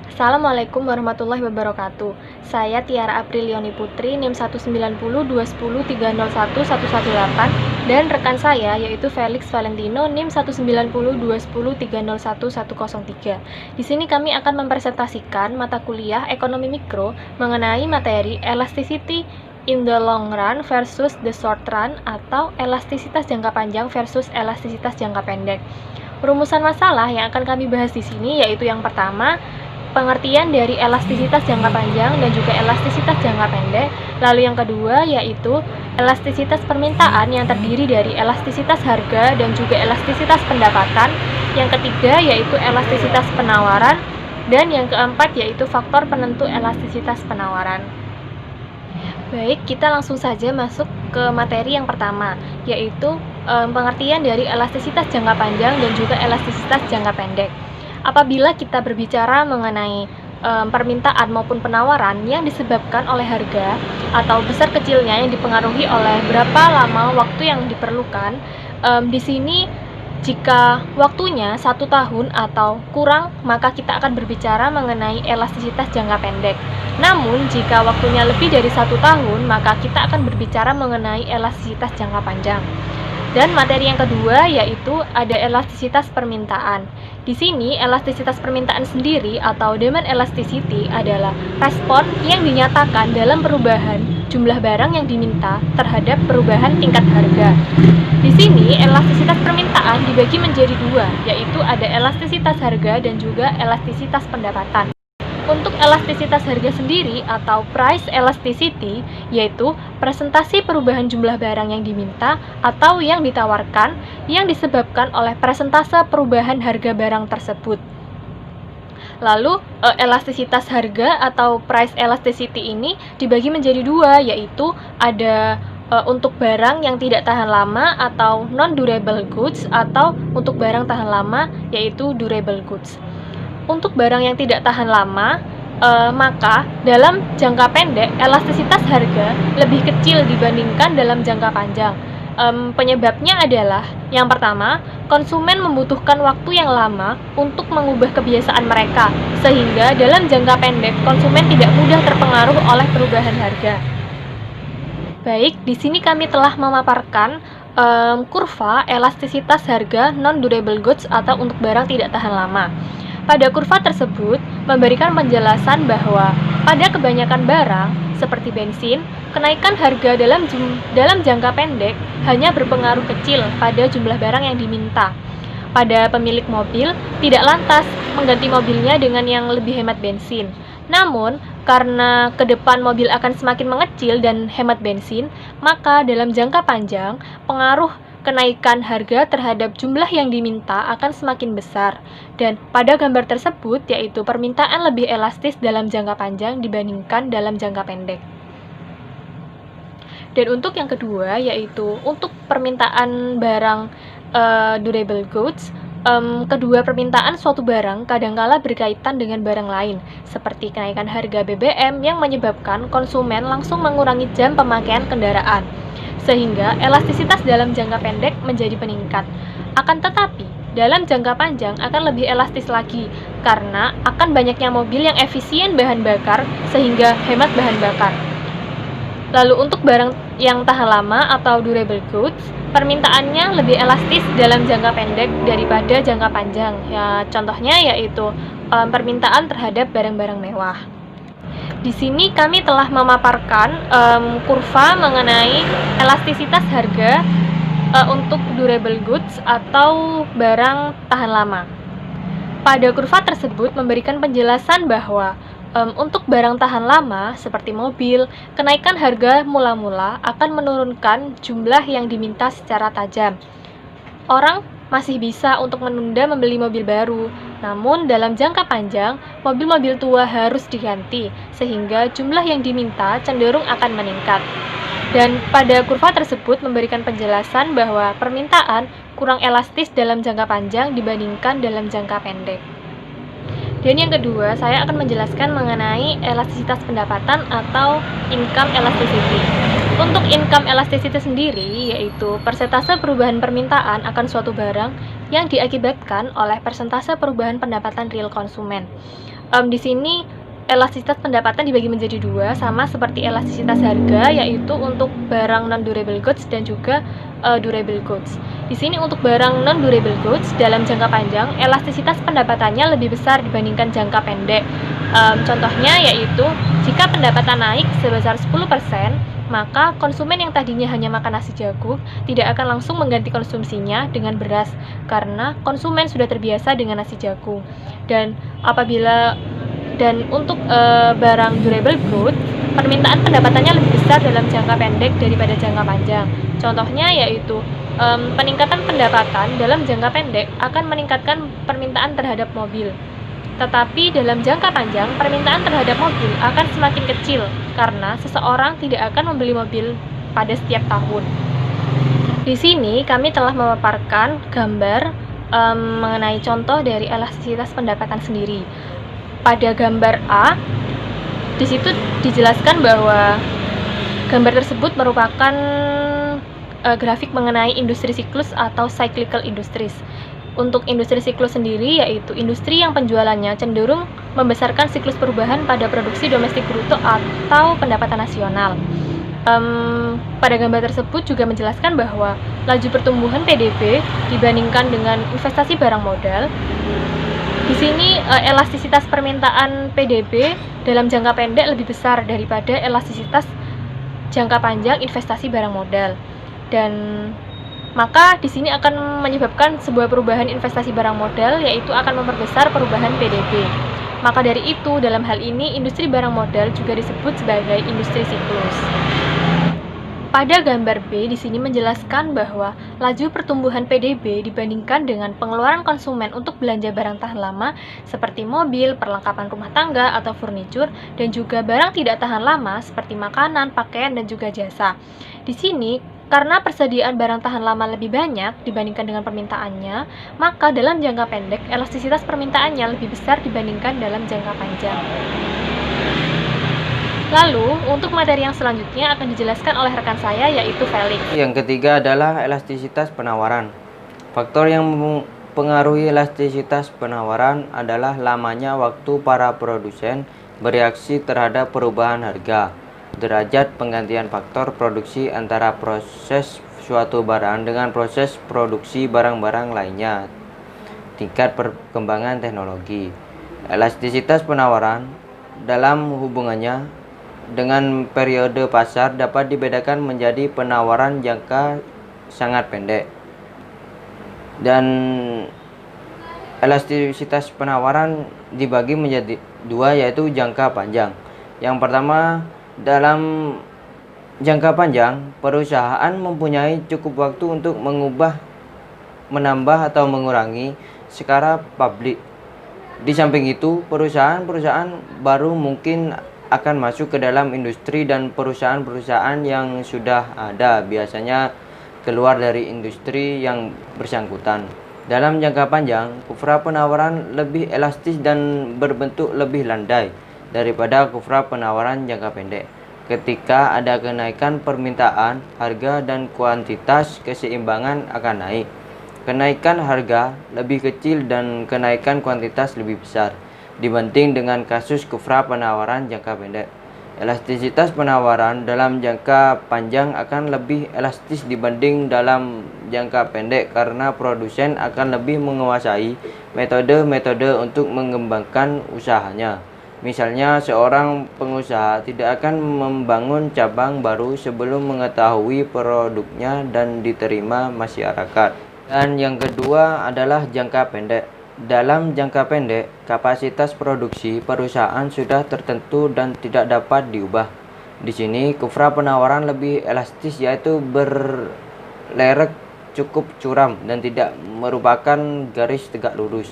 Assalamualaikum warahmatullahi wabarakatuh. Saya Tiara Aprilioni Putri, NIM 1902010301118 dan rekan saya yaitu Felix Valentino, NIM 1902010301103. Di sini kami akan mempresentasikan mata kuliah Ekonomi Mikro mengenai materi Elasticity in the long run versus the short run atau elastisitas jangka panjang versus elastisitas jangka pendek. Rumusan masalah yang akan kami bahas di sini yaitu yang pertama, pengertian dari elastisitas jangka panjang dan juga elastisitas jangka pendek. Lalu yang kedua yaitu elastisitas permintaan yang terdiri dari elastisitas harga dan juga elastisitas pendapatan. Yang ketiga yaitu elastisitas penawaran dan yang keempat yaitu faktor penentu elastisitas penawaran. Baik, kita langsung saja masuk ke materi yang pertama, yaitu pengertian dari elastisitas jangka panjang dan juga elastisitas jangka pendek. Apabila kita berbicara mengenai permintaan maupun penawaran yang disebabkan oleh harga atau besar kecilnya yang dipengaruhi oleh berapa lama waktu yang diperlukan, di sini jika waktunya 1 tahun atau kurang, maka kita akan berbicara mengenai elastisitas jangka pendek. Namun, jika waktunya lebih dari 1 tahun, maka kita akan berbicara mengenai elastisitas jangka panjang. Dan materi yang kedua yaitu ada elastisitas permintaan. Di sini, elastisitas permintaan sendiri atau demand elasticity adalah respon yang dinyatakan dalam perubahan jumlah barang yang diminta terhadap perubahan tingkat harga. Di sini, elastisitas permintaan dibagi menjadi dua, yaitu ada elastisitas harga dan juga elastisitas pendapatan. Untuk elastisitas harga sendiri atau price elasticity, yaitu presentasi perubahan jumlah barang yang diminta atau yang ditawarkan yang disebabkan oleh presentase perubahan harga barang tersebut. Lalu, elastisitas harga atau price elasticity ini dibagi menjadi dua, yaitu ada untuk barang yang tidak tahan lama atau non-durable goods atau untuk barang tahan lama yaitu durable goods. Untuk barang yang tidak tahan lama, maka dalam jangka pendek elastisitas harga lebih kecil dibandingkan dalam jangka panjang. Penyebabnya adalah yang pertama, konsumen membutuhkan waktu yang lama untuk mengubah kebiasaan mereka, sehingga dalam jangka pendek konsumen tidak mudah terpengaruh oleh perubahan harga. Baik, di sini kami telah memaparkan kurva elastisitas harga non-durable goods atau untuk barang tidak tahan lama. Pada kurva tersebut memberikan penjelasan bahwa pada kebanyakan barang seperti bensin, kenaikan harga dalam jangka pendek hanya berpengaruh kecil pada jumlah barang yang diminta. Pada pemilik mobil, tidak lantas mengganti mobilnya dengan yang lebih hemat bensin. Namun, karena ke depan mobil akan semakin mengecil dan hemat bensin, maka dalam jangka panjang, pengaruh kenaikan harga terhadap jumlah yang diminta akan semakin besar. Dan pada gambar tersebut, yaitu permintaan lebih elastis dalam jangka panjang dibandingkan dalam jangka pendek. Dan untuk yang kedua, yaitu untuk permintaan barang durable goods, kedua permintaan suatu barang kadangkala berkaitan dengan barang lain, seperti kenaikan harga BBM yang menyebabkan konsumen langsung mengurangi jam pemakaian kendaraan, sehingga elastisitas dalam jangka pendek menjadi peningkat. Akan tetapi, dalam jangka panjang akan lebih elastis lagi, karena akan banyaknya mobil yang efisien bahan bakar sehingga hemat bahan bakar. Lalu untuk barang yang tahan lama atau durable goods, permintaannya lebih elastis dalam jangka pendek daripada jangka panjang. Ya, contohnya yaitu permintaan terhadap barang-barang mewah. Di sini kami telah memaparkan kurva mengenai elastisitas harga untuk durable goods atau barang tahan lama. Pada kurva tersebut memberikan penjelasan bahwa untuk barang tahan lama seperti mobil, kenaikan harga mula-mula akan menurunkan jumlah yang diminta secara tajam. Orang masih bisa untuk menunda membeli mobil baru, namun dalam jangka panjang, mobil-mobil tua harus diganti, sehingga jumlah yang diminta cenderung akan meningkat. Dan pada kurva tersebut memberikan penjelasan bahwa permintaan kurang elastis dalam jangka panjang dibandingkan dalam jangka pendek. Dan yang kedua, saya akan menjelaskan mengenai elastisitas pendapatan atau income elasticity. Untuk income elasticity sendiri, yaitu persentase perubahan permintaan akan suatu barang yang diakibatkan oleh persentase perubahan pendapatan real konsumen. Di sini elastisitas pendapatan dibagi menjadi dua, sama seperti elastisitas harga, yaitu untuk barang non-durable goods dan juga durable goods. Di sini untuk barang non-durable goods dalam jangka panjang, elastisitas pendapatannya lebih besar dibandingkan jangka pendek. Contohnya yaitu, jika pendapatan naik sebesar 10%, maka konsumen yang tadinya hanya makan nasi jagung tidak akan langsung mengganti konsumsinya dengan beras, karena konsumen sudah terbiasa dengan nasi jagung. Dan untuk barang durable good, permintaan pendapatannya lebih besar dalam jangka pendek daripada jangka panjang. Contohnya yaitu, peningkatan pendapatan dalam jangka pendek akan meningkatkan permintaan terhadap mobil. Tetapi dalam jangka panjang, permintaan terhadap mobil akan semakin kecil karena seseorang tidak akan membeli mobil pada setiap tahun. Di sini kami telah memaparkan gambar mengenai contoh dari elastisitas pendapatan sendiri. Pada gambar A, di situ dijelaskan bahwa gambar tersebut merupakan grafik mengenai industri siklus atau cyclical industries. Untuk industri siklus sendiri, yaitu industri yang penjualannya cenderung membesarkan siklus perubahan pada produksi domestik bruto atau pendapatan nasional. Pada gambar tersebut juga menjelaskan bahwa laju pertumbuhan PDB dibandingkan dengan investasi barang modal. Di sini elastisitas permintaan PDB dalam jangka pendek lebih besar daripada elastisitas jangka panjang investasi barang modal. Dan maka di sini akan menyebabkan sebuah perubahan investasi barang modal, yaitu akan memperbesar perubahan PDB. Maka dari itu, dalam hal ini industri barang modal juga disebut sebagai industri siklus. Pada gambar B, di sini menjelaskan bahwa laju pertumbuhan PDB dibandingkan dengan pengeluaran konsumen untuk belanja barang tahan lama seperti mobil, perlengkapan rumah tangga atau furnitur, dan juga barang tidak tahan lama seperti makanan, pakaian, dan juga jasa. Di sini, karena persediaan barang tahan lama lebih banyak dibandingkan dengan permintaannya, maka dalam jangka pendek elastisitas permintaannya lebih besar dibandingkan dalam jangka panjang. Lalu, untuk materi yang selanjutnya akan dijelaskan oleh rekan saya, yaitu Felix. Yang ketiga adalah elastisitas penawaran. Faktor yang mempengaruhi elastisitas penawaran adalah lamanya waktu para produsen bereaksi terhadap perubahan harga, derajat penggantian faktor produksi antara proses suatu barang dengan proses produksi barang-barang lainnya, tingkat perkembangan teknologi. Elastisitas penawaran dalam hubungannya dengan periode pasar dapat dibedakan menjadi penawaran jangka sangat pendek dan elastisitas penawaran dibagi menjadi dua, yaitu jangka panjang. Yang pertama, dalam jangka panjang, perusahaan mempunyai cukup waktu untuk mengubah, menambah atau mengurangi skala pabrik. Di samping itu, perusahaan-perusahaan baru mungkin akan masuk ke dalam industri, dan perusahaan-perusahaan yang sudah ada biasanya keluar dari industri yang bersangkutan. Dalam jangka panjang, kufra penawaran lebih elastis dan berbentuk lebih landai daripada kufra penawaran jangka pendek. Ketika ada kenaikan permintaan, harga dan kuantitas keseimbangan akan naik. Kenaikan harga lebih kecil dan kenaikan kuantitas lebih besar dibanding dengan kasus kufra penawaran jangka pendek. Elastisitas penawaran dalam jangka panjang akan lebih elastis dibanding dalam jangka pendek karena produsen akan lebih menguasai metode-metode untuk mengembangkan usahanya. Misalnya, seorang pengusaha tidak akan membangun cabang baru sebelum mengetahui produknya dan diterima masyarakat. Dan yang kedua adalah jangka pendek. Dalam jangka pendek, kapasitas produksi perusahaan sudah tertentu dan tidak dapat diubah. Di sini, kufra penawaran lebih elastis, yaitu berlerek cukup curam dan tidak merupakan garis tegak lurus.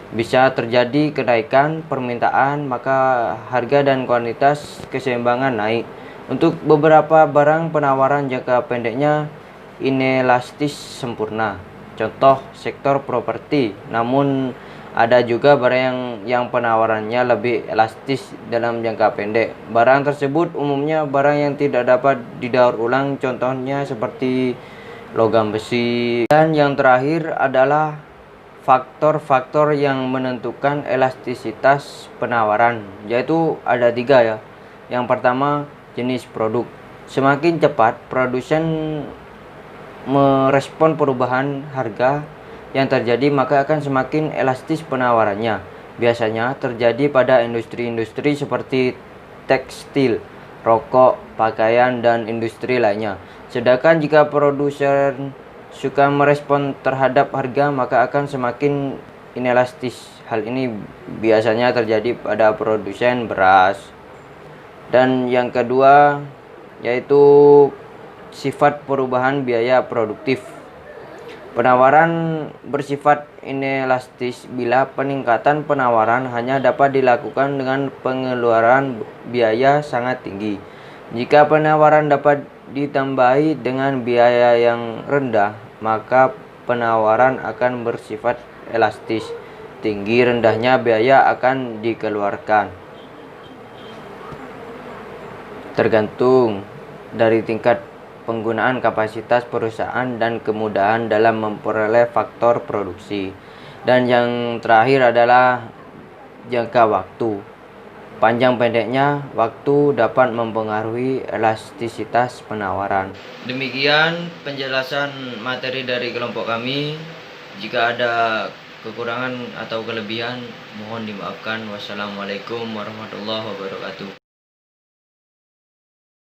Bisa terjadi kenaikan permintaan, maka harga dan kuantitas keseimbangan naik. Untuk beberapa barang, penawaran jangka pendeknya inelastis sempurna. Contoh sektor properti. Namun ada juga barang yang penawarannya lebih elastis dalam jangka pendek. Barang tersebut umumnya barang yang tidak dapat didaur ulang, contohnya seperti logam besi. Dan yang terakhir adalah faktor-faktor yang menentukan elastisitas penawaran, yaitu ada 3 ya. Yang pertama, jenis produk. Semakin cepat produsen merespon perubahan harga yang terjadi, maka akan semakin elastis penawarannya. Biasanya terjadi pada industri-industri seperti tekstil, rokok, pakaian, dan industri lainnya. Sedangkan jika produsen suka merespon terhadap harga, maka akan semakin inelastis. Hal ini biasanya terjadi pada produsen beras. Dan yang kedua yaitu sifat perubahan biaya produktif. Penawaran bersifat inelastis bila peningkatan penawaran hanya dapat dilakukan dengan pengeluaran biaya sangat tinggi. Jika penawaran dapat ditambahi dengan biaya yang rendah, maka penawaran akan bersifat elastis. Tinggi rendahnya biaya akan dikeluarkan tergantung dari tingkat penggunaan kapasitas perusahaan dan kemudahan dalam memperoleh faktor produksi. Dan yang terakhir adalah jangka waktu. Panjang pendeknya waktu dapat mempengaruhi elastisitas penawaran. Demikian penjelasan materi dari kelompok kami. Jika ada kekurangan atau kelebihan, mohon dimaafkan. Wassalamualaikum warahmatullahi wabarakatuh.